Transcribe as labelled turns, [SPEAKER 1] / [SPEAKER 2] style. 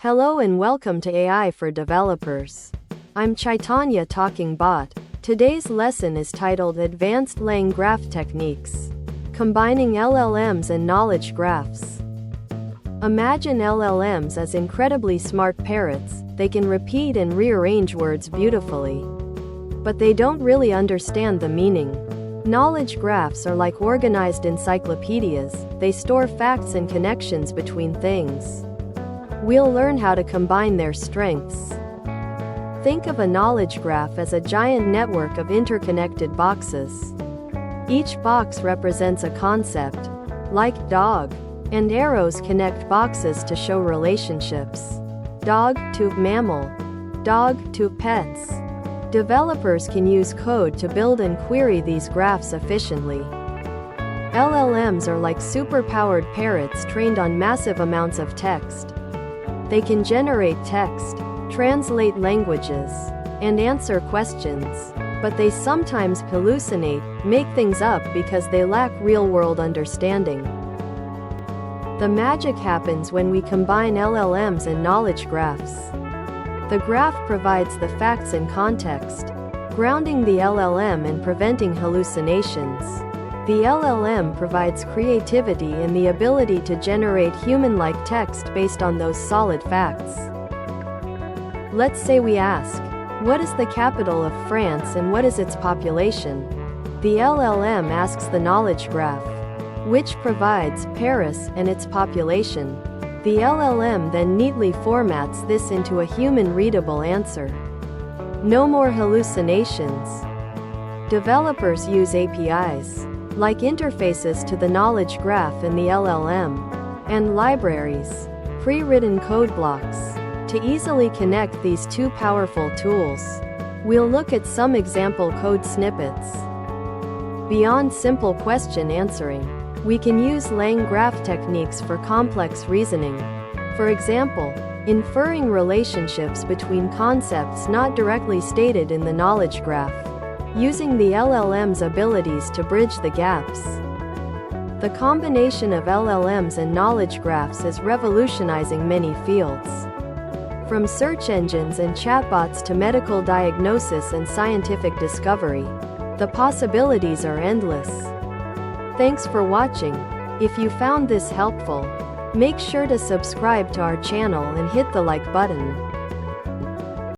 [SPEAKER 1] Hello and welcome to AI for Developers. I'm Chaitanya Talking Bot. Today's lesson is titled Advanced LangGraph Techniques, Combining LLMs and Knowledge Graphs. Imagine LLMs as incredibly smart parrots. They can repeat and rearrange words beautifully, but they don't really understand the meaning. Knowledge graphs are like organized encyclopedias. They store facts and connections between things. We'll learn how to combine their strengths. Think of a knowledge graph as a giant network of interconnected boxes. Each box represents a concept, like dog, and arrows connect boxes to show relationships. Dog to mammal, dog to pets. Developers can use code to build and query these graphs efficiently. LLMs are like super-powered parrots trained on massive amounts of text. They can generate text, translate languages, and answer questions, but they sometimes hallucinate, make things up because they lack real-world understanding. The magic happens when we combine LLMs and knowledge graphs. The graph provides the facts and context, grounding the LLM and preventing hallucinations. The LLM provides creativity and the ability to generate human-like text based on those solid facts. Let's say we ask, what is the capital of France and what is its population? The LLM asks the knowledge graph, which provides Paris and its population. The LLM then neatly formats this into a human-readable answer. No more hallucinations. Developers use APIs, like interfaces to the knowledge graph and the LLM, and libraries, pre-written code blocks, to easily connect these two powerful tools. We'll look at some example code snippets. Beyond simple question answering, we can use LangGraph techniques for complex reasoning. For example, inferring relationships between concepts not directly stated in the knowledge graph, using the LLM's abilities to bridge the gaps. The combination of LLMs and knowledge graphs is revolutionizing many fields. From search engines and chatbots to medical diagnosis and scientific discovery, the possibilities are endless. Thanks for watching. If you found this helpful, make sure to subscribe to our channel and hit the like button.